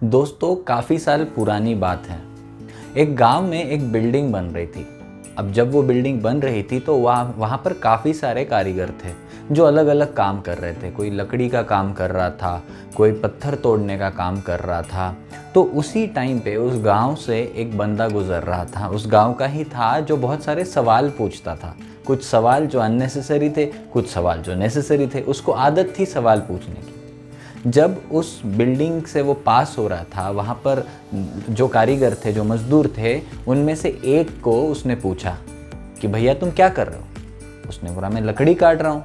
दोस्तों, काफ़ी साल पुरानी बात है। एक गांव में एक बिल्डिंग बन रही थी। अब जब वो बिल्डिंग बन रही थी तो वहाँ पर काफ़ी सारे कारीगर थे जो अलग अलग काम कर रहे थे। कोई लकड़ी का काम कर रहा था, कोई पत्थर तोड़ने का काम कर रहा था। तो उसी टाइम पे उस गांव से एक बंदा गुजर रहा था। उस गांव का ही था जो बहुत सारे सवाल पूछता था। कुछ सवाल जो अननेसेसरी थे, कुछ सवाल जो नेसेसरी थे। उसको आदत थी सवाल पूछने की। जब उस बिल्डिंग से वो पास हो रहा था, वहाँ पर जो कारीगर थे, जो मजदूर थे, उनमें से एक को उसने पूछा कि भैया तुम क्या कर रहे हो? उसने बोला मैं लकड़ी काट रहा हूँ।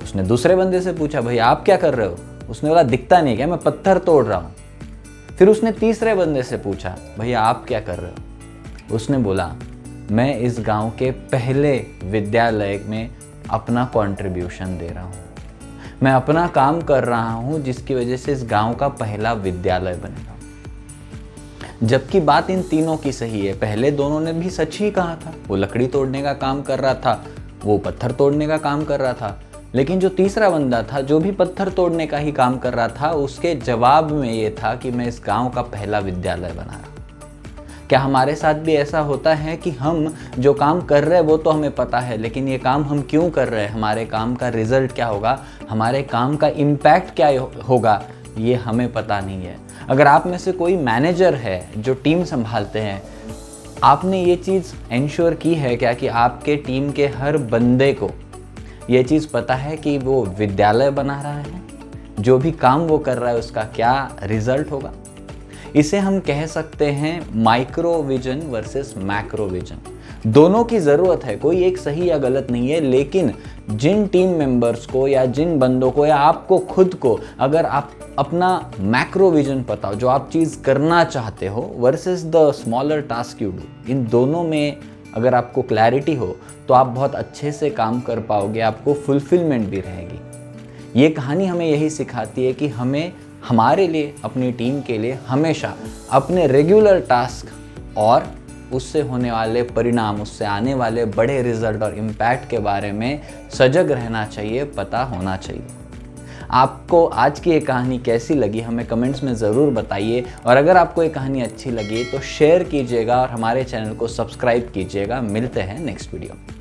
उसने दूसरे बंदे से पूछा भैया आप क्या कर रहे हो? उसने बोला दिखता नहीं क्या, मैं पत्थर तोड़ रहा हूँ। फिर उसने तीसरे बंदे से पूछा भैया आप क्या कर रहे हो? उसने बोला मैं इस गांव के पहले विद्यालय में अपना कंट्रीब्यूशन दे रहा हूँ। मैं अपना काम कर रहा हूँ जिसकी वजह से इस गांव का पहला विद्यालय बनेगा। जबकि बात इन तीनों की सही है। पहले दोनों ने भी सच ही कहा था। वो लकड़ी तोड़ने का काम कर रहा था, वो पत्थर तोड़ने का काम कर रहा था। लेकिन जो तीसरा बंदा था, जो भी पत्थर तोड़ने का ही काम कर रहा था, उसके जवाब में ये था कि मैं इस गांव का पहला विद्यालय बना रहा हूँ। क्या हमारे साथ भी ऐसा होता है कि हम जो काम कर रहे हैं वो तो हमें पता है, लेकिन ये काम हम क्यों कर रहे हैं, हमारे काम का रिजल्ट क्या होगा, हमारे काम का इम्पैक्ट क्या होगा, ये हमें पता नहीं है। अगर आप में से कोई मैनेजर है जो टीम संभालते हैं, आपने ये चीज़ इंश्योर की है क्या कि आपके टीम के हर बंदे को ये चीज़ पता है कि वो विद्यालय बना रहा है, जो भी काम वो कर रहा है उसका क्या रिजल्ट होगा? इसे हम कह सकते हैं micro vision versus macro vision. दोनों की ज़रूरत है, कोई एक सही या गलत नहीं है। लेकिन जिन टीम मेंबर्स को या जिन बंदों को या आपको खुद को अगर आप अपना मैक्रो विजन पता हो, जो आप चीज़ करना चाहते हो, versus the smaller task you do, इन दोनों में अगर आपको क्लैरिटी हो तो आप बहुत अच्छे से काम कर पाओगे, आपको फुलफिलमेंट भी रहेगी। ये कहानी हमें यही सिखाती है कि हमें हमारे लिए, अपनी टीम के लिए हमेशा अपने रेगुलर टास्क और उससे होने वाले परिणाम, उससे आने वाले बड़े रिजल्ट और इम्पैक्ट के बारे में सजग रहना चाहिए, पता होना चाहिए। आपको आज की ये कहानी कैसी लगी हमें कमेंट्स में ज़रूर बताइए। और अगर आपको ये कहानी अच्छी लगी तो शेयर कीजिएगा और हमारे चैनल को सब्सक्राइब कीजिएगा। मिलते हैं नेक्स्ट वीडियो।